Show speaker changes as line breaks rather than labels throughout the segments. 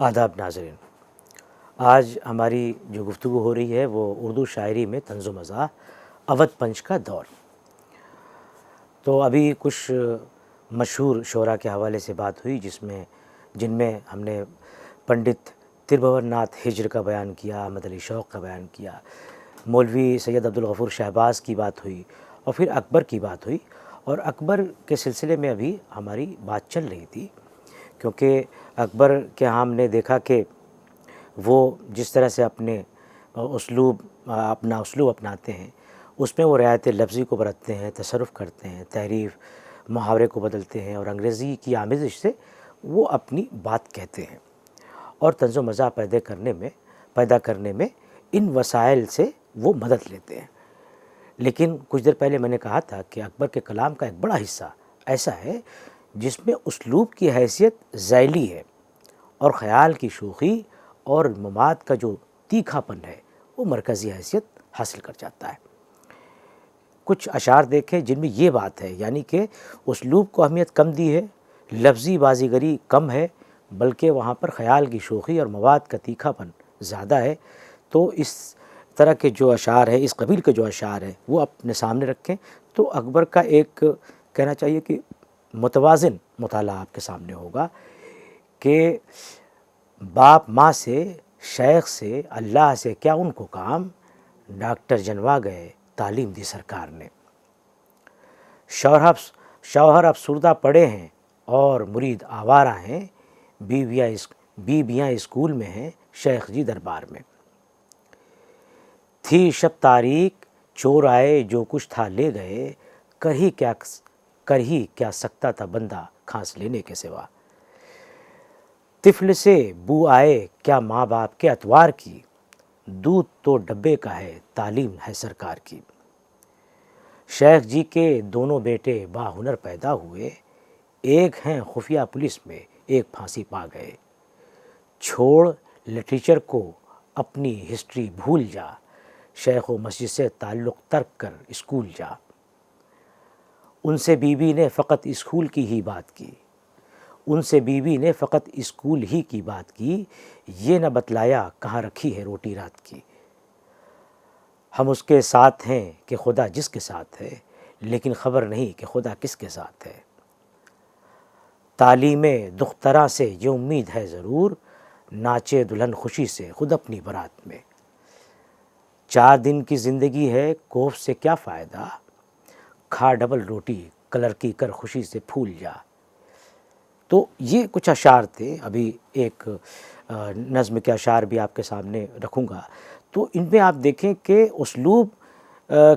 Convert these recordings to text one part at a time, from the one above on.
آداب ناظرین، آج ہماری جو گفتگو ہو رہی ہے وہ اردو شاعری میں طنز و مزاح اودھ پنچ کا دور۔ تو ابھی کچھ مشہور شعراء کے حوالے سے بات ہوئی جن میں ہم نے پنڈت تربھور ناتھ ہجر کا بیان کیا، احمد علی شوق کا بیان کیا، مولوی سید عبدالغفور شہباز کی بات ہوئی اور پھر اکبر کی بات ہوئی۔ اور اکبر کے سلسلے میں ابھی ہماری بات چل رہی تھی، کیونکہ اکبر کے ہم نے دیکھا کہ وہ جس طرح سے اپنا اسلوب اپناتے ہیں، اس میں وہ رعایت لفظی کو برتتے ہیں، تصرف کرتے ہیں، تعریف محاورے کو بدلتے ہیں اور انگریزی کی آمیزش سے وہ اپنی بات کہتے ہیں اور طنز و مزاح پیدا کرنے میں ان وسائل سے وہ مدد لیتے ہیں۔ لیکن کچھ دیر پہلے میں نے کہا تھا کہ اکبر کے کلام کا ایک بڑا حصہ ایسا ہے جس میں اسلوب کی حیثیت ذیلی ہے اور خیال کی شوخی اور مماد کا جو تیکھا پن ہے وہ مرکزی حیثیت حاصل کر جاتا ہے۔ کچھ اشعار دیکھیں جن میں یہ بات ہے، یعنی کہ اسلوب کو اہمیت کم دی ہے، لفظی بازیگری کم ہے، بلکہ وہاں پر خیال کی شوخی اور مواد کا تیکھا پن زیادہ ہے۔ تو اس طرح کے جو اشعار ہیں، اس قبیل کے جو اشعار ہیں وہ اپنے سامنے رکھیں تو اکبر کا ایک کہنا چاہیے کہ متوازن مطالعہ آپ کے سامنے ہوگا کہ باپ ماں سے، شیخ سے، اللہ سے کیا ان کو کام، ڈاکٹر جنوا گئے تعلیم دی سرکار نے۔ شوہر افسردہ پڑے ہیں اور مرید آوارہ ہیں، بیویاں اسکول میں ہیں، شیخ جی دربار میں۔ تھی شب تاریک چور آئے جو کچھ تھا لے گئے، کر ہی کیا سکتا تھا بندہ کھانس لینے کے سوا۔ طفل سے بو آئے کیا ماں باپ کے اتوار کی، دودھ تو ڈبے کا ہے تعلیم ہے سرکار کی۔ شیخ جی کے دونوں بیٹے باہنر پیدا ہوئے، ایک ہیں خفیہ پولیس میں ایک پھانسی پا گئے۔ چھوڑ لٹریچر کو اپنی ہسٹری بھول جا، شیخ و مسجد سے تعلق ترک کر اسکول جا۔ ان سے بیوی نے فقط اسکول کی ہی بات کی، یہ نہ بتلایا کہاں رکھی ہے روٹی رات کی۔ ہم اس کے ساتھ ہیں کہ خدا جس کے ساتھ ہے، لیکن خبر نہیں کہ خدا کس کے ساتھ ہے۔ تعلیم دختراں سے یہ امید ہے ضرور، ناچے دلہن خوشی سے خود اپنی برات میں۔ 4 دن کی زندگی ہے کوف سے کیا فائدہ، کھا ڈبل روٹی کلر کی کر خوشی سے پھول جا۔ تو یہ کچھ اشعار تھے، ابھی ایک نظم کے اشعار بھی آپ کے سامنے رکھوں گا۔ تو ان میں آپ دیکھیں کہ اسلوب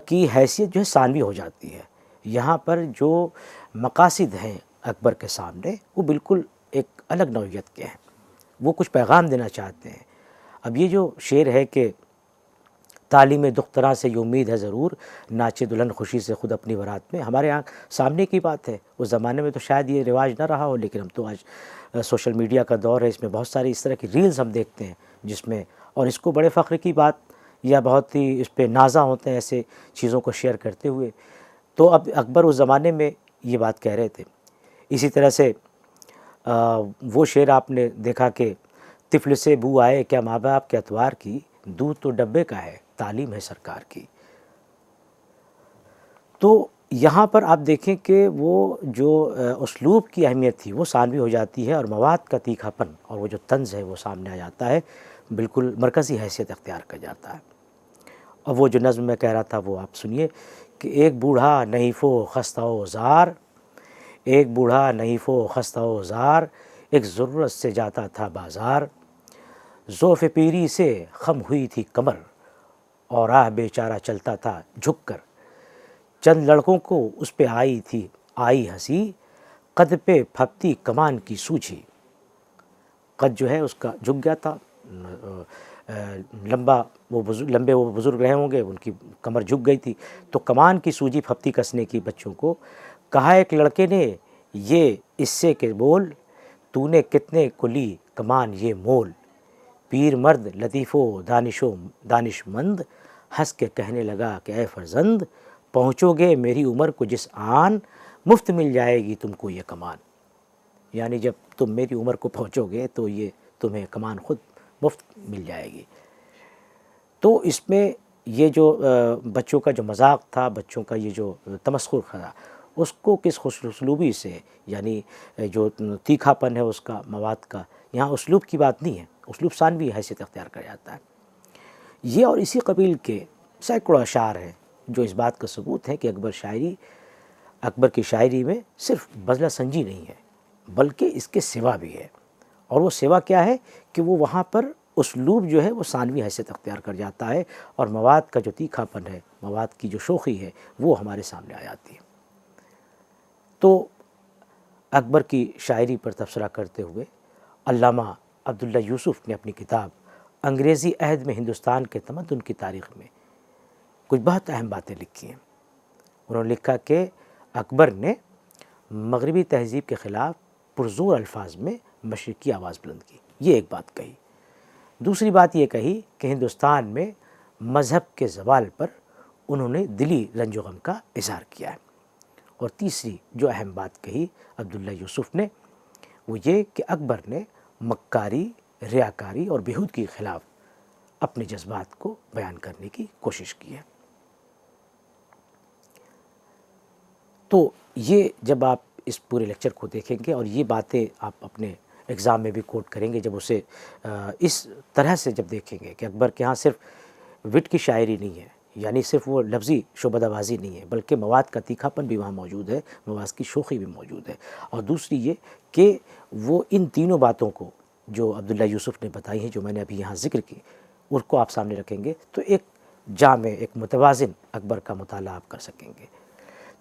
کی حیثیت جو ہے ثانوی ہو جاتی ہے۔ یہاں پر جو مقاصد ہیں اکبر کے سامنے وہ بالکل ایک الگ نوعیت کے ہیں، وہ کچھ پیغام دینا چاہتے ہیں۔ اب یہ جو شعر ہے کہ تعلیم دختراں سے یہ امید ہے ضرور، ناچے دلہن خوشی سے خود اپنی برات میں، ہمارے یہاں سامنے کی بات ہے۔ اس زمانے میں تو شاید یہ رواج نہ رہا ہو، لیکن ہم تو آج سوشل میڈیا کا دور ہے، اس میں بہت ساری اس طرح کی ریلز ہم دیکھتے ہیں جس میں، اور اس کو بڑے فخر کی بات یا بہت ہی اس پہ نازا ہوتے ہیں ایسے چیزوں کو شیئر کرتے ہوئے۔ تو اب اکبر اس زمانے میں یہ بات کہہ رہے تھے۔ اسی طرح سے وہ شعر آپ نے دیکھا کہ طفل سے بو آئے کیا ماں باپ کے اتوار کی، دودھ تو ڈبے کا ہے تعلیم ہے سرکار کی۔ تو یہاں پر آپ دیکھیں کہ وہ جو اسلوب کی اہمیت تھی وہ ثانوی ہو جاتی ہے، اور مواد کا تیکھا پن اور وہ جو طنز ہے وہ سامنے آ جاتا ہے، بالکل مرکزی حیثیت اختیار کر جاتا ہے۔ اور وہ جو نظم میں کہہ رہا تھا وہ آپ سنیے کہ ایک بوڑھا نحیف و خستہ و زار، ایک ضرورت سے جاتا تھا بازار۔ ضعف پیری سے خم ہوئی تھی کمر، اور راہ بیچارہ چلتا تھا جھک کر۔ چند لڑکوں کو اس پہ آئی ہنسی، قد پہ پھپتی کمان کی سوجھی۔ قد جو ہے اس کا جھک گیا تھا، لمبے وہ بزرگ رہے ہوں گے، ان کی کمر جھک گئی تھی، تو کمان کی سوجھی پھپتی کسنے کی بچوں کو۔ کہا ایک لڑکے نے یہ اس سے کہ بول، تو نے کتنے کو لی کمان یہ مول۔ پیر مرد لطیف و دانش مند، ہنس کے کہنے لگا کہ اے فرزند، پہنچو گے میری عمر کو جس آن، مفت مل جائے گی تم کو یہ کمان۔ یعنی جب تم میری عمر کو پہنچو گے تو یہ تمہیں کمان خود مفت مل جائے گی۔ تو اس میں یہ جو بچوں کا جو مذاق تھا، بچوں کا یہ جو تمسخر تھا، اس کو کس خوش اسلوبی سے، یعنی جو تیکھا پن ہے اس کا، مواد کا، یہاں اسلوب کی بات نہیں ہے، اسلوب ثانوی حیثیت اختیار کر جاتا ہے۔ یہ اور اسی قبیل کے سینکڑوں اشعار ہیں جو اس بات کا ثبوت ہے کہ اکبر کی شاعری میں صرف بذلہ سنجی نہیں ہے بلکہ اس کے سوا بھی ہے، اور وہ سوا کیا ہے کہ وہ وہاں پر اسلوب جو ہے وہ ثانوی حیثیت اختیار کر جاتا ہے، اور مواد کا جو تیکھا پن ہے، مواد کی جو شوخی ہے، وہ ہمارے سامنے آ جاتی ہے۔ تو اکبر کی شاعری پر تبصرہ کرتے ہوئے علامہ عبداللہ یوسف نے اپنی کتاب انگریزی عہد میں ہندوستان کے تمدن کی تاریخ میں کچھ بہت اہم باتیں لکھی ہیں۔ انہوں نے لکھا کہ اکبر نے مغربی تہذیب کے خلاف پرزور الفاظ میں مشرقی آواز بلند کی، یہ ایک بات کہی۔ دوسری بات یہ کہی کہ ہندوستان میں مذہب کے زوال پر انہوں نے دلی رنج و غم کا اظہار کیا ہے۔ اور تیسری جو اہم بات کہی عبداللہ یوسف نے، وہ یہ کہ اکبر نے مکاری، ریاکاری اور بیہودگی کے خلاف اپنے جذبات کو بیان کرنے کی کوشش کی ہے۔ تو یہ جب آپ اس پورے لیکچر کو دیکھیں گے اور یہ باتیں آپ اپنے ایگزام میں بھی کوٹ کریں گے، جب اسے اس طرح سے جب دیکھیں گے کہ اکبر کے ہاں صرف وٹ کی شاعری نہیں ہے، یعنی صرف وہ لفظی شعبدہ بازی نہیں ہے، بلکہ مواد کا تیکھا پن بھی وہاں موجود ہے، مواد کی شوخی بھی موجود ہے۔ اور دوسری یہ کہ وہ ان تینوں باتوں کو جو عبداللہ یوسف نے بتائی ہیں، جو میں نے ابھی یہاں ذکر کی، اس کو آپ سامنے رکھیں گے تو ایک جامع، ایک متوازن اکبر کا مطالعہ آپ کر سکیں گے۔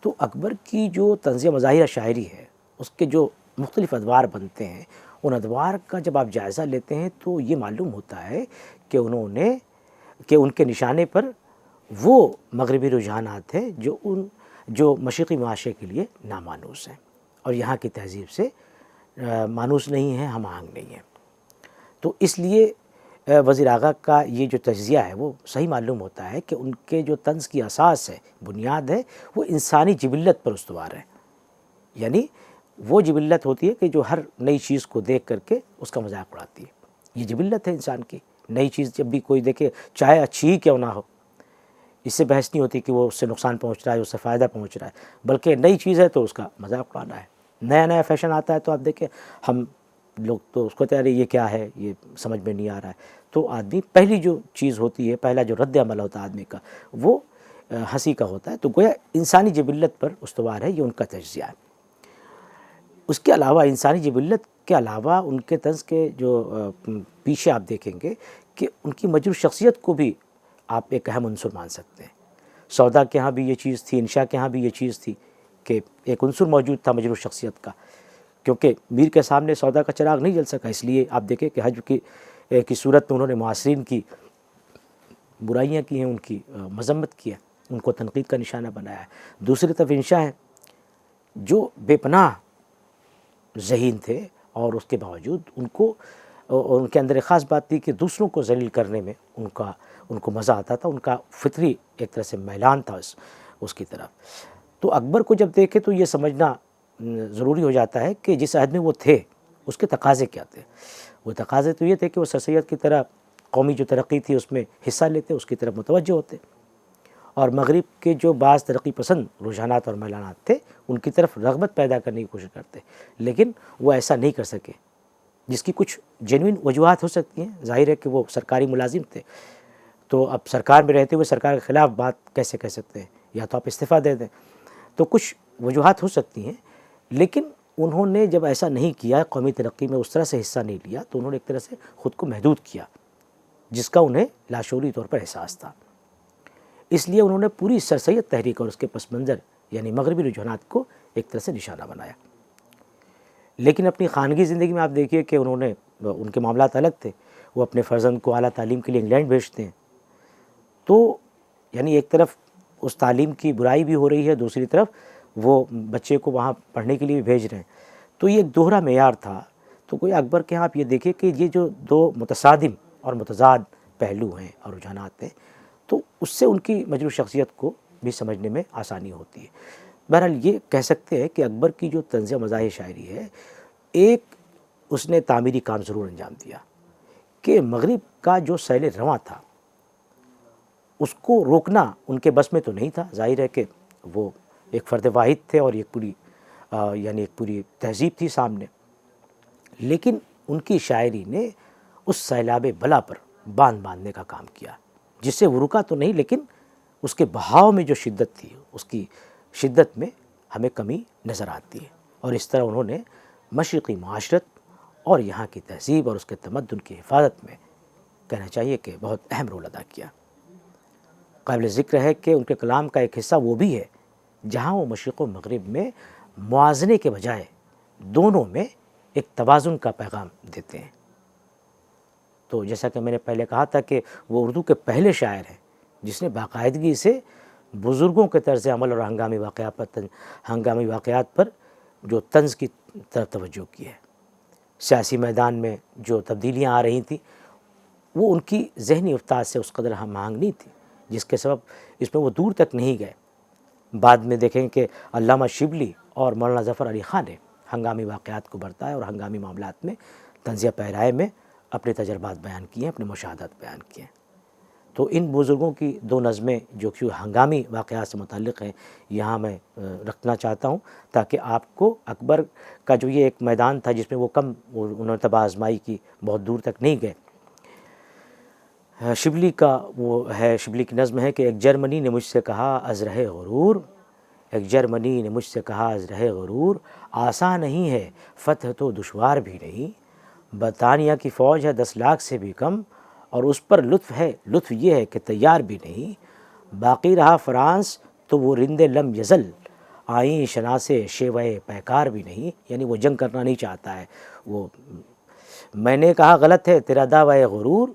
تو اکبر کی جو طنز مظاہرہ شاعری ہے، اس کے جو مختلف ادوار بنتے ہیں، ان ادوار کا جب آپ جائزہ لیتے ہیں تو یہ معلوم ہوتا ہے کہ ان کے نشانے پر وہ مغربی رجحانات ہیں جو مشرقی معاشرے کے لیے نامانوس ہیں اور یہاں کی تہذیب سے مانوس نہیں ہیں، ہم آہنگ نہیں ہیں۔ تو اس لیے وزیر اعلیٰ کا یہ جو تجزیہ ہے وہ صحیح معلوم ہوتا ہے کہ ان کے جو طنز کی اساس ہے، بنیاد ہے، وہ انسانی جبلت پر استوار ہے۔ یعنی وہ جبلت ہوتی ہے کہ جو ہر نئی چیز کو دیکھ کر کے اس کا مذاق اڑاتی ہے۔ یہ جبلت ہے انسان کی، نئی چیز جب بھی کوئی دیکھے، چاہے اچھی ہی کیوں نہ ہو، اس سے بحث نہیں ہوتی کہ وہ اس سے نقصان پہنچ رہا ہے، اس سے فائدہ پہنچ رہا ہے، بلکہ نئی چیز ہے تو اس کا مذاق اڑانا ہے۔ نیا فیشن آتا ہے تو آپ دیکھیں، ہم لوگ تو اس کو تیاری یہ کیا ہے، یہ سمجھ میں نہیں آ رہا ہے، تو آدمی پہلی جو چیز ہوتی ہے، پہلا جو رد عمل ہوتا ہے آدمی کا، وہ ہنسی کا ہوتا ہے۔ تو گویا انسانی جبلت پر استوار ہے، یہ ان کا تجزیہ ہے۔ اس کے علاوہ انسانی جبلت کے علاوہ ان کے طنز کے جو پیچھے آپ دیکھیں گے کہ ان کی مجروح شخصیت کو بھی آپ ایک اہم عنصر مان سکتے ہیں۔ سودا کے ہاں بھی یہ چیز تھی، انشاء کے ہاں بھی یہ چیز تھی کہ ایک عنصر موجود تھا مجروح شخصیت کا، کیونکہ میر کے سامنے سودا کا چراغ نہیں جل سکا، اس لیے آپ دیکھیں کہ حج کی صورت میں انہوں نے معاصرین کی برائیاں کی ہیں، ان کی مذمت کی ہے، ان کو تنقید کا نشانہ بنایا ہے۔ دوسری طرف انشاء ہے جو بے پناہ ذہین تھے، اور اس کے باوجود ان کے اندر ایک خاص بات تھی کہ دوسروں کو ذلیل کرنے میں ان کو مزہ آتا تھا، ان کا فطری ایک طرح سے میلان تھا اس کی طرف۔ تو اکبر کو جب دیکھے تو یہ سمجھنا ضروری ہو جاتا ہے کہ جس عہد میں وہ تھے اس کے تقاضے کیا تھے۔ وہ تقاضے تو یہ تھے کہ وہ سر سید کی طرح قومی جو ترقی تھی اس میں حصہ لیتے، اس کی طرف متوجہ ہوتے، اور مغرب کے جو بعض ترقی پسند رجحانات اور میلانات تھے ان کی طرف رغبت پیدا کرنے کی کوشش کرتے، لیکن وہ ایسا نہیں کر سکے، جس کی کچھ جینوئن وجوہات ہو سکتی ہیں۔ ظاہر ہے کہ وہ سرکاری ملازم تھے، تو اب سرکار میں رہتے ہوئے سرکار کے خلاف بات کیسے کہہ سکتے ہیں، یا تو آپ استعفیٰ دے دیں، تو کچھ وجوہات ہو سکتی ہیں۔ لیکن انہوں نے جب ایسا نہیں کیا، قومی ترقی میں اس طرح سے حصہ نہیں لیا، تو انہوں نے ایک طرح سے خود کو محدود کیا، جس کا انہیں لاشعوری طور پر احساس تھا۔ اس لیے انہوں نے پوری سر سید تحریک اور اس کے پس منظر یعنی مغربی رجحانات کو ایک طرح سے نشانہ بنایا۔ لیکن اپنی خانگی زندگی میں آپ دیکھیے کہ ان کے معاملات الگ تھے۔ وہ اپنے فرزند کو اعلیٰ تعلیم کے لیے انگلینڈ بھیجتے ہیں، تو یعنی ایک طرف اس تعلیم کی برائی بھی ہو رہی ہے، دوسری طرف وہ بچے کو وہاں پڑھنے کے لیے بھی بھیج رہے ہیں، تو یہ ایک دوہرا معیار تھا۔ تو کوئی اکبر کے ہاں آپ یہ دیکھیں کہ یہ جو دو متصادم اور متضاد پہلو ہیں اور رجحانات ہیں، تو اس سے ان کی مجروح شخصیت کو بھی سمجھنے میں آسانی ہوتی ہے۔ بہرحال یہ کہہ سکتے ہیں کہ اکبر کی جو طنز مزاح شاعری ہے، ایک اس نے تعمیری کام ضرور انجام دیا کہ مغرب کا جو سیل رواں تھا اس کو روکنا ان کے بس میں تو نہیں تھا، ظاہر ہے کہ وہ ایک فرد واحد تھے اور ایک پوری تہذیب تھی سامنے، لیکن ان کی شاعری نے اس سیلاب بلا پر باندھنے کا کام کیا، جس سے وہ رکا تو نہیں لیکن اس کے بہاؤ میں جو شدت تھی اس کی شدت میں ہمیں کمی نظر آتی ہے، اور اس طرح انہوں نے مشرقی معاشرت اور یہاں کی تہذیب اور اس کے تمدن کی حفاظت میں کہنا چاہیے کہ بہت اہم رول ادا کیا۔ قابل ذکر ہے کہ ان کے کلام کا ایک حصہ وہ بھی ہے جہاں وہ مشرق و مغرب میں موازنے کے بجائے دونوں میں ایک توازن کا پیغام دیتے ہیں۔ تو جیسا کہ میں نے پہلے کہا تھا کہ وہ اردو کے پہلے شاعر ہیں جس نے باقاعدگی سے بزرگوں کے طرز عمل اور ہنگامی واقعات پر جو طنز کی طرف توجہ کی ہے۔ سیاسی میدان میں جو تبدیلیاں آ رہی تھیں وہ ان کی ذہنی افتاد سے اس قدر ہم آہنگ نہیں تھی، جس کے سبب اس میں وہ دور تک نہیں گئے۔ بعد میں دیکھیں کہ علامہ شبلی اور مولانا ظفر علی خان نے ہنگامی واقعات کو برتایا اور ہنگامی معاملات میں طنزیہ پیرائے میں اپنے تجربات بیان کیے ہیں، اپنے مشاہدات بیان کیے ہیں۔ تو ان بزرگوں کی دو نظمیں جو کہ ہنگامی واقعات سے متعلق ہیں یہاں میں رکھنا چاہتا ہوں، تاکہ آپ کو اکبر کا جو یہ ایک میدان تھا جس میں وہ انہوں نے تباہ آزمائی کی، بہت دور تک نہیں گئے۔ شبلی کا شبلی کی نظم ہے کہ ایک جرمنی نے مجھ سے کہا از رہے غرور، ایک جرمنی نے مجھ سے کہا از رہے غرور، آسان نہیں ہے فتح تو دشوار بھی نہیں، برطانیہ کی فوج ہے 10 لاکھ سے بھی کم اور اس پر لطف یہ ہے کہ تیار بھی نہیں، باقی رہا فرانس تو وہ رند لم یزل، آئیں شناسے شیوہ پیکار بھی نہیں، یعنی وہ جنگ کرنا نہیں چاہتا ہے۔ میں نے کہا غلط ہے تیرا دعوی غرور،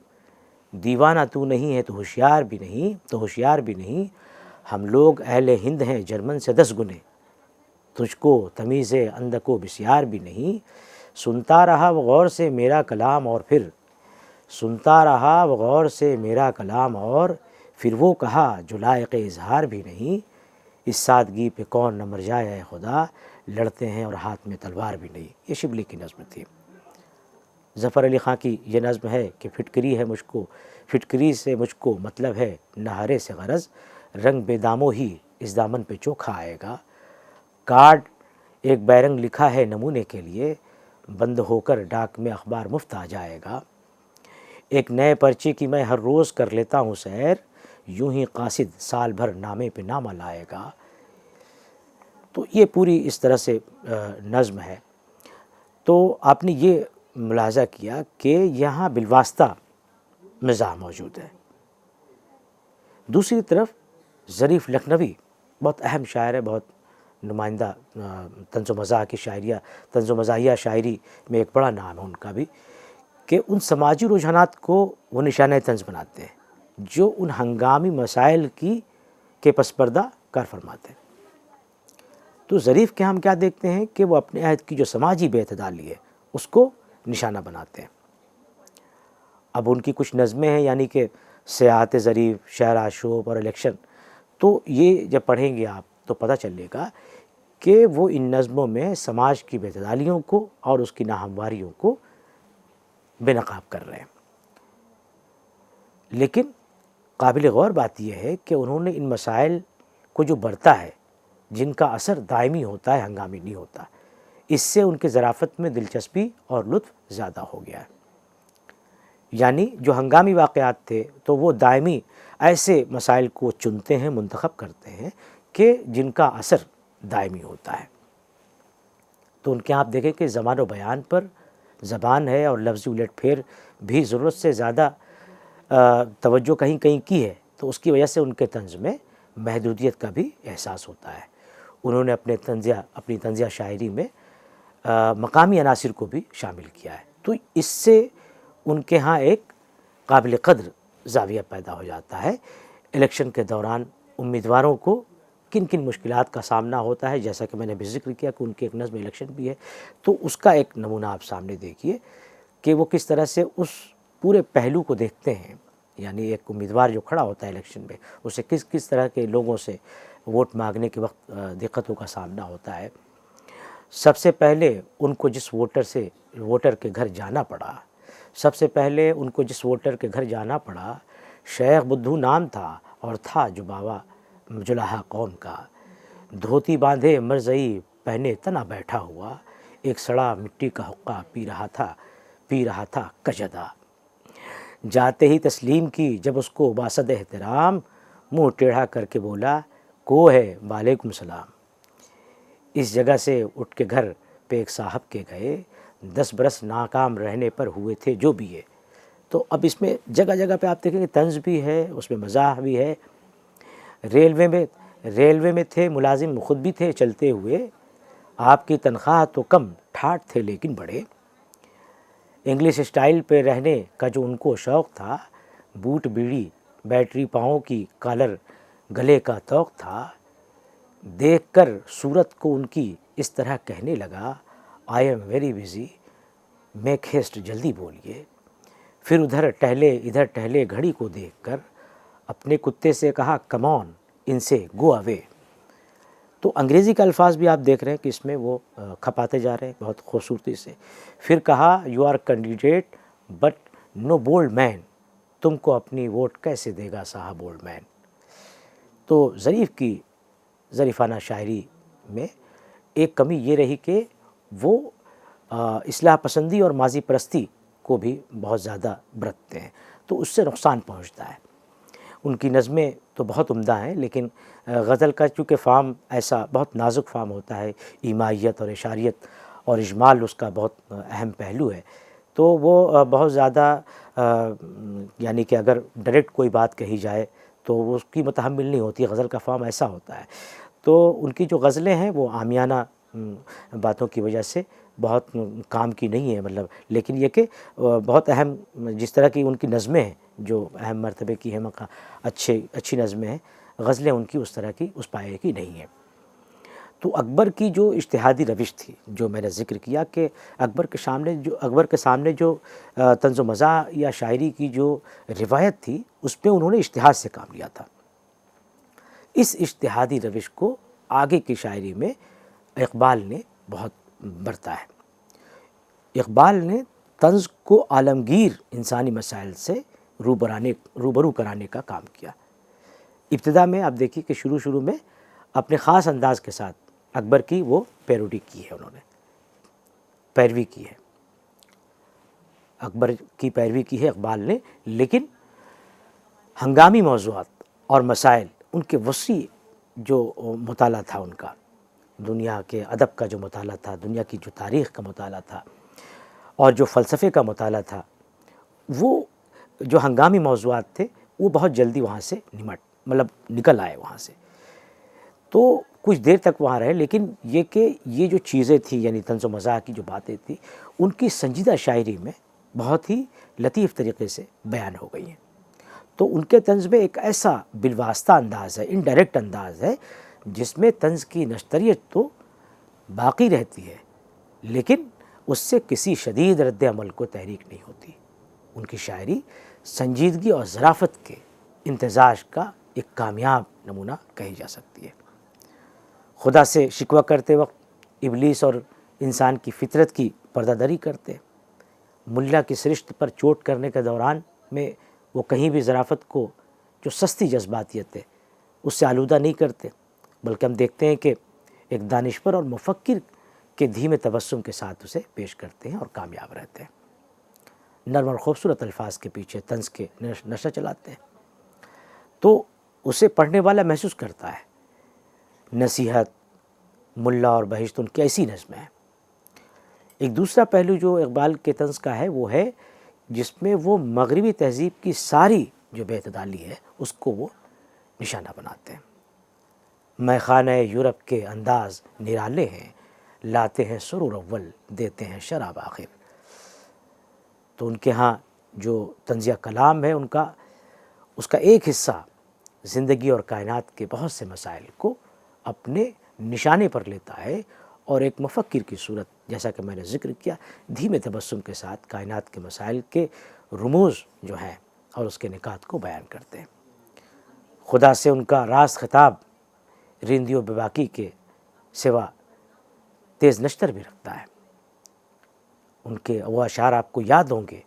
دیوانہ تو نہیں ہے تو ہوشیار بھی نہیں، ہم لوگ اہل ہند ہیں جرمن سے 10 گنے، تجھ کو تمیز اندکو بسیار بھی نہیں، سنتا رہا وہ غور سے میرا کلام اور پھر وہ کہا جو لائق اظہار بھی نہیں، اس سادگی پہ کون نہ مر جائے اے خدا، لڑتے ہیں اور ہاتھ میں تلوار بھی نہیں۔ یہ شبلی کی نظم تھی۔ ظفر علی خان کی یہ نظم ہے کہ پھٹکری سے مجھ کو مطلب ہے نہارے سے غرض، رنگ بے دامو ہی اس دامن پہ چوکھا آئے گا، کارڈ ایک بیرنگ لکھا ہے نمونے کے لیے، بند ہو کر ڈاک میں اخبار مفت آ جائے گا، ایک نئے پرچے کی میں ہر روز کر لیتا ہوں سیر، یوں ہی قاصد سال بھر نامے پہ نامہ لائے گا۔ تو یہ پوری اس طرح سے نظم ہے۔ تو آپ نے یہ ملاحظہ کیا کہ یہاں بالواسطہ مزاح موجود ہے۔ دوسری طرف ظریف لکھنوی بہت اہم شاعر ہے، بہت نمائندہ طنز و مزاحیہ شاعری میں ایک بڑا نام ہے ان کا بھی، کہ ان سماجی رجحانات کو وہ نشانہ طنز بناتے ہیں جو ان ہنگامی مسائل کے پس پردہ کار فرماتے ہیں۔ تو ظریف کے ہم کیا دیکھتے ہیں کہ وہ اپنے عہد کی جو سماجی بے اعتدالی ہے اس کو نشانہ بناتے ہیں۔ اب ان کی کچھ نظمیں ہیں یعنی کہ سیاحت ظریف، شہر آشوب اور الیکشن، تو یہ جب پڑھیں گے آپ تو پتہ چلے گا کہ وہ ان نظموں میں سماج کی بے اعتدالیوں کو اور اس کی ناہمواریوں کو بے نقاب کر رہے ہیں۔ لیکن قابل غور بات یہ ہے کہ انہوں نے ان مسائل کو جو برتا ہے جن کا اثر دائمی ہوتا ہے، ہنگامی نہیں ہوتا، اس سے ان کے ظرافت میں دلچسپی اور لطف زیادہ ہو گیا ہے۔ یعنی جو ہنگامی واقعات تھے تو وہ دائمی ایسے مسائل کو چنتے ہیں، منتخب کرتے ہیں کہ جن کا اثر دائمی ہوتا ہے۔ تو ان کے آپ دیکھیں کہ زبان و بیان پر زبان ہے اور لفظی الٹ پھیر بھی ضرورت سے زیادہ توجہ کہیں کی ہے، تو اس کی وجہ سے ان کے طنز میں محدودیت کا بھی احساس ہوتا ہے۔ انہوں نے اپنی طنزیہ شاعری میں مقامی عناصر کو بھی شامل کیا ہے، تو اس سے ان کے ہاں ایک قابل قدر زاویہ پیدا ہو جاتا ہے۔ الیکشن کے دوران امیدواروں کو کن مشکلات کا سامنا ہوتا ہے، جیسا کہ میں نے بھی ذکر کیا کہ ان کی ایک نظم الیکشن بھی ہے، تو اس کا ایک نمونہ آپ سامنے دیکھیے کہ وہ کس طرح سے اس پورے پہلو کو دیکھتے ہیں، یعنی ایک امیدوار جو کھڑا ہوتا ہے الیکشن میں اسے کس طرح کے لوگوں سے ووٹ مانگنے کے وقت دقتوں کا سامنا ہوتا ہے۔ سب سے پہلے ان کو جس ووٹر کے گھر جانا پڑا، سب سے پہلے ان کو جس ووٹر کے گھر جانا پڑا، شیخ بدھو نام تھا اور تھا جو بابا جلاہا قوم کا۔ دھوتی باندھے مرزئی پہنے تنا بیٹھا ہوا، ایک سڑا مٹی کا حقہ پی رہا تھا کجدا۔ جاتے ہی تسلیم کی جب اس کو باسد احترام، منہ ٹیڑھا کر کے بولا کو ہے وعلیکم السلام۔ اس جگہ سے اٹھ کے گھر پہ ایک صاحب کے گئے، 10 برس ناکام رہنے پر ہوئے تھے جو بھی ہے۔ تو اب اس میں جگہ جگہ پہ آپ دیکھیں کہ طنز بھی ہے، اس میں مزاح بھی ہے۔ ریلوے میں تھے ملازم، خود بھی تھے چلتے ہوئے، آپ کی تنخواہ تو کم، ٹھاٹ تھے لیکن بڑے۔ انگلش اسٹائل پہ رہنے کا جو ان کو شوق تھا، بوٹ بیڑی بیٹری پاؤں کی کالر گلے کا توق تھا۔ دیکھ کر صورت کو ان کی اس طرح کہنے لگا I am very busy, make heist, جلدی بولیے۔ پھر ادھر ٹہلے گھڑی کو دیکھ کر اپنے کتے سے کہا کم آن، ان سے گو اوے۔ تو انگریزی کا الفاظ بھی آپ دیکھ رہے ہیں کہ اس میں وہ کھپاتے جا رہے ہیں بہت خوبصورتی سے۔ پھر کہا you are candidate but no bold man, تم کو اپنی ووٹ کیسے دے گا صاحب بولڈ مین۔ تو ظریف کی ظریفانہ شاعری میں ایک کمی یہ رہی کہ وہ اصلاح پسندی اور ماضی پرستی کو بھی بہت زیادہ برتتے ہیں، تو اس سے نقصان پہنچتا ہے۔ ان کی نظمیں تو بہت عمدہ ہیں، لیکن غزل کا چونکہ فارم ایسا بہت نازک فارم ہوتا ہے، ایمائیت اور اشاریت اور اجمال اس کا بہت اہم پہلو ہے، تو وہ بہت زیادہ یعنی کہ اگر ڈائریکٹ کوئی بات کہی جائے تو وہ اس کی متحمل نہیں ہوتی۔ غزل کا فارم ایسا ہوتا ہے، تو ان کی جو غزلیں ہیں وہ عامیانہ باتوں کی وجہ سے بہت کام کی نہیں ہے، مطلب، لیکن یہ کہ بہت اہم، جس طرح کی ان کی نظمیں ہیں جو اہم مرتبے کی ہیں، اچھی نظمیں ہیں، غزلیں ان کی اس طرح کی اس پائے کی نہیں ہیں۔ تو اکبر کی جو اجتہادی روش تھی، جو میں نے ذکر کیا کہ اکبر کے سامنے جو طنز و مزاح یا شاعری کی جو روایت تھی، اس پہ انہوں نے اجتہاد سے کام لیا تھا۔ اس اجتہادی روش کو آگے کی شاعری میں اقبال نے بہت برتا ہے۔ اقبال نے طنز کو عالمگیر انسانی مسائل سے روبرو کرانے کا کام کیا۔ ابتدا میں آپ دیکھیے کہ شروع میں اپنے خاص انداز کے ساتھ اکبر کی وہ پیروڈی کی ہے، انہوں نے پیروی کی ہے، اکبر کی پیروی کی ہے اقبال نے، لیکن ہنگامی موضوعات اور مسائل، ان کے وسیع جو مطالعہ تھا ان کا، دنیا کے ادب کا جو مطالعہ تھا، دنیا کی جو تاریخ کا مطالعہ تھا اور جو فلسفے کا مطالعہ تھا، وہ جو ہنگامی موضوعات تھے وہ بہت جلدی وہاں سے نکل آئے وہاں سے۔ تو کچھ دیر تک وہاں رہے، لیکن یہ کہ یہ جو چیزیں تھیں، یعنی طنز و مزاح کی جو باتیں تھیں، ان کی سنجیدہ شاعری میں بہت ہی لطیف طریقے سے بیان ہو گئی ہیں۔ تو ان کے طنز میں ایک ایسا بالواسطہ انداز ہے، انڈائریکٹ انداز ہے، جس میں طنز کی نشتریت تو باقی رہتی ہے، لیکن اس سے کسی شدید رد عمل کو تحریک نہیں ہوتی۔ ان کی شاعری سنجیدگی اور ظرافت کے امتزاج کا ایک کامیاب نمونہ کہی جا سکتی ہے۔ خدا سے شکوہ کرتے وقت ابلیس اور انسان کی فطرت کی پردہ دری کرتے، ملا کی سرشت پر چوٹ کرنے کے دوران میں وہ کہیں بھی ظرافت کو، جو سستی جذباتیت ہے، اس سے آلودہ نہیں کرتے، بلکہ ہم دیکھتے ہیں کہ ایک دانشور اور مفکر کے دھیمے تبسم کے ساتھ اسے پیش کرتے ہیں اور کامیاب رہتے ہیں۔ نرم اور خوبصورت الفاظ کے پیچھے طنز کے نشہ چلاتے ہیں، تو اسے پڑھنے والا محسوس کرتا ہے نصیحت، ملا اور بہشت ان کی ایسی نظمیں ہیں۔ ایک دوسرا پہلو جو اقبال کے طنز کا ہے وہ ہے جس میں وہ مغربی تہذیب کی ساری جو بے اعتدالی ہے اس کو وہ نشانہ بناتے ہیں۔ میخانہ یورپ کے انداز نرالے ہیں، لاتے ہیں سرور اول، دیتے ہیں شراب آخر۔ تو ان کے ہاں جو طنزیہ کلام ہے اس کا ایک حصہ زندگی اور کائنات کے بہت سے مسائل کو اپنے نشانے پر لیتا ہے، اور ایک مفکر کی صورت، جیسا کہ میں نے ذکر کیا، دھیمے تبسم کے ساتھ کائنات کے مسائل کے رموز جو ہیں اور اس کے نکات کو بیان کرتے ہیں۔ خدا سے ان کا راست خطاب رندی و بے باکی کے سوا تیز نشتر بھی رکھتا ہے۔ ان کے وہ اشعار آپ کو یاد ہوں گے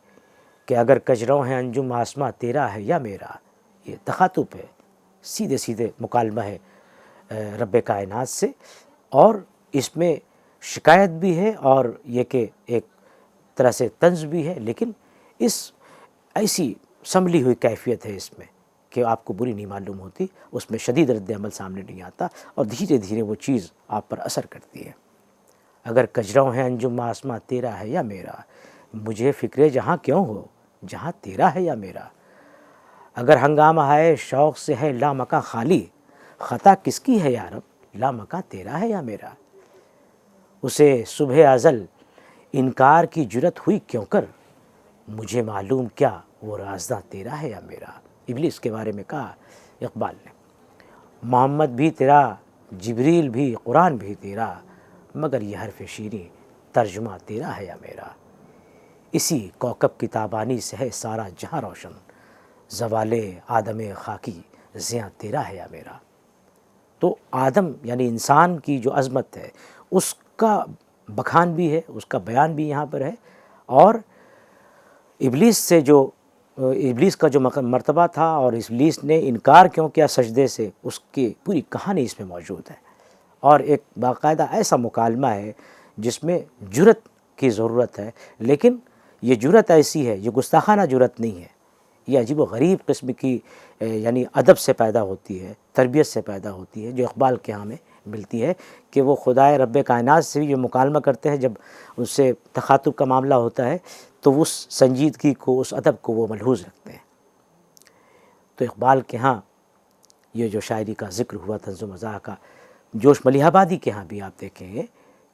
کہ اگر کجروں ہیں انجم آسماں تیرا ہے یا میرا، یہ تخاطب ہے، سیدھے سیدھے مکالمہ ہے رب کائنات سے، اور اس میں شکایت بھی ہے اور یہ کہ ایک طرح سے طنز بھی ہے، لیکن اس ایسی سنبھلی ہوئی کیفیت ہے اس میں کہ آپ کو بری نہیں معلوم ہوتی، اس میں شدید رد عمل سامنے نہیں آتا، اور دھیرے دھیرے وہ چیز آپ پر اثر کرتی ہے۔ اگر کجروں ہے انجم آسماں تیرا ہے یا میرا، مجھے فکر جہاں کیوں ہو جہاں تیرا ہے یا میرا، اگر ہنگامہ ہے شوق سے ہے لامکاں خالی، خطا کس کی ہے یا رب لامکاں تیرا ہے یا میرا، اسے صبح ازل انکار کی جرت ہوئی کیوں کر، مجھے معلوم کیا وہ رازداں تیرا ہے یا میرا۔ ابلیس کے بارے میں کہا اقبال نے، محمد بھی تیرا جبریل بھی قرآن بھی تیرا، مگر یہ حرف شیریں ترجمہ تیرا ہے یا میرا، اسی کوکب کی تابانی سے ہے سارا جہاں روشن، زوال آدم خاکی زیاں تیرا ہے یا میرا۔ تو آدم یعنی انسان کی جو عظمت ہے اس کا بخان بھی ہے، اس کا بیان بھی یہاں پر ہے، اور ابلیس سے جو ابلیس کا جو مرتبہ تھا اور ابلیس نے انکار کیوں کیا سجدے سے، اس کی پوری کہانی اس میں موجود ہے، اور ایک باقاعدہ ایسا مکالمہ ہے جس میں جرت کی ضرورت ہے، لیکن یہ جرت ایسی ہے، یہ گستاخانہ جرت نہیں ہے، یہ عجیب و غریب قسم کی یعنی ادب سے پیدا ہوتی ہے، تربیت سے پیدا ہوتی ہے، جو اقبال کے ہاں میں ملتی ہے کہ وہ خدائے رب کائنات سے بھی جو مکالمہ کرتے ہیں، جب اس سے تخاطب کا معاملہ ہوتا ہے تو اس سنجیدگی کو، اس ادب کو وہ ملحوظ رکھتے ہیں۔ تو اقبال کے ہاں یہ جو شاعری کا ذکر ہوا طنز و مزاح کا، جوش ملیح آبادی کے ہاں بھی آپ دیکھیں گے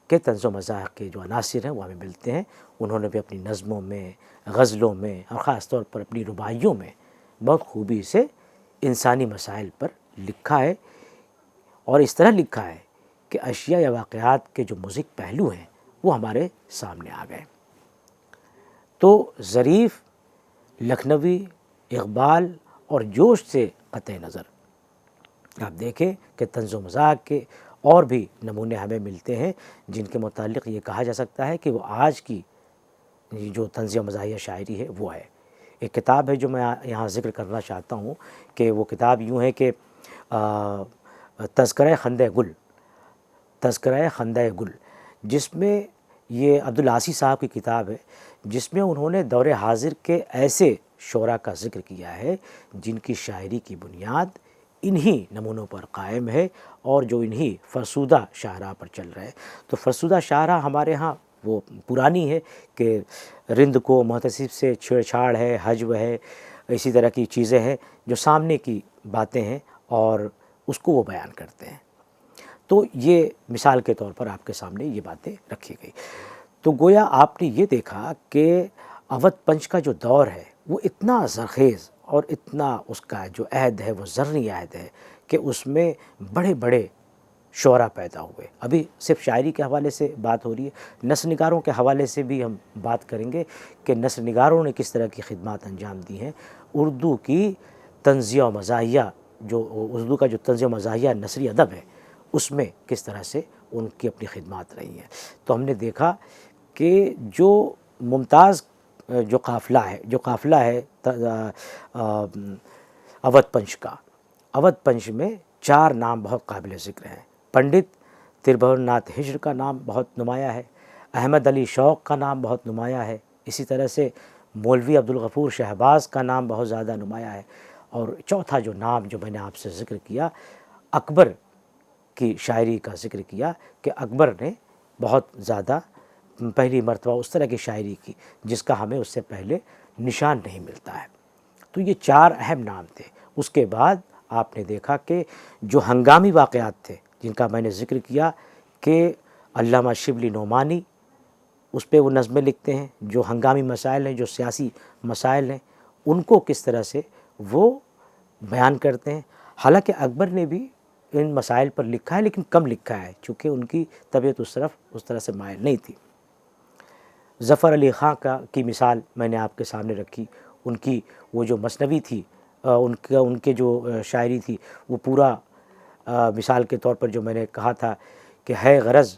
کہ طنز و مزاح کے جو عناصر ہیں وہ ہمیں ملتے ہیں۔ انہوں نے بھی اپنی نظموں میں، غزلوں میں، اور خاص طور پر اپنی رباعیوں میں بہت خوبی سے انسانی مسائل پر لکھا ہے، اور اس طرح لکھا ہے کہ اشیاء یا واقعات کے جو مضحک پہلو ہیں وہ ہمارے سامنے آ گئے۔ تو ظریف، لکھنوی، اقبال اور جوش سے قطع نظر آپ دیکھیں کہ طنز و مزاح کے اور بھی نمونے ہمیں ملتے ہیں جن کے متعلق یہ کہا جا سکتا ہے کہ وہ آج کی جو طنز و مزاحیہ شاعری ہے وہ ہے۔ ایک کتاب ہے جو میں یہاں ذکر کرنا چاہتا ہوں کہ وہ کتاب یوں ہے کہ تذکرہ خندۂ گل، تذکرہ خندۂ گل، جس میں یہ عبدالعاصی صاحب کی کتاب ہے، جس میں انہوں نے دور حاضر کے ایسے شعراء کا ذکر کیا ہے جن کی شاعری کی بنیاد انہی نمونوں پر قائم ہے اور جو انہی فرسودہ شاہراہ پر چل رہے ہیں۔ تو فرسودہ شاہراہ ہمارے ہاں وہ پرانی ہے کہ رند کو محتسب سے چھیڑ چھاڑ ہے، حجب ہے، اسی طرح کی چیزیں ہیں جو سامنے کی باتیں ہیں اور اس کو وہ بیان کرتے ہیں۔ تو یہ مثال کے طور پر آپ کے سامنے یہ باتیں رکھی گئی۔ تو گویا آپ نے یہ دیکھا کہ اودھ پنچ کا جو دور ہے وہ اتنا زرخیز اور اتنا اس کا جو عہد ہے وہ زرعی عہد ہے کہ اس میں بڑے بڑے شعراء پیدا ہوئے۔ ابھی صرف شاعری کے حوالے سے بات ہو رہی ہے، نثر نگاروں کے حوالے سے بھی ہم بات کریں گے کہ نثر نگاروں نے کس طرح کی خدمات انجام دی ہیں۔ اردو کی طنزیہ و مزاحیہ اردو کا جو طنزیہ و مزاحیہ نثری ادب ہے اس میں کس طرح سے ان کی اپنی خدمات رہی ہیں۔ تو ہم نے دیکھا کہ جو ممتاز جو قافلہ ہے اودھ پنچ کا، اودھ پنچ میں 4 نام بہت قابل ذکر ہیں۔ پنڈت تربھون ناتھ ہجر کا نام بہت نمایاں ہے، احمد علی شوق کا نام بہت نمایاں ہے، اسی طرح سے مولوی عبدالغفور شہباز کا نام بہت زیادہ نمایاں ہے، اور چوتھا جو نام جو میں نے آپ سے ذکر کیا، اکبر کی شاعری کا ذکر کیا کہ اکبر نے بہت زیادہ پہلی مرتبہ اس طرح کی شاعری کی جس کا ہمیں اس سے پہلے نشان نہیں ملتا ہے۔ تو یہ 4 اہم نام تھے۔ اس کے بعد آپ نے دیکھا کہ جو ہنگامی واقعات تھے جن کا میں نے ذکر کیا کہ علامہ شبلی نعمانی اس پہ وہ نظمیں لکھتے ہیں، جو ہنگامی مسائل ہیں، جو سیاسی مسائل ہیں، ان کو کس طرح سے وہ بیان کرتے ہیں۔ حالانکہ اکبر نے بھی ان مسائل پر لکھا ہے لیکن کم لکھا ہے چونکہ ان کی طبیعت اس طرح سے مائل نہیں تھی۔ ظفر علی خاں کی مثال میں نے آپ کے سامنے رکھی، ان کی وہ جو مثنوی تھی، ان کے جو شاعری تھی وہ پورا مثال کے طور پر جو میں نے کہا تھا کہ ہے غرض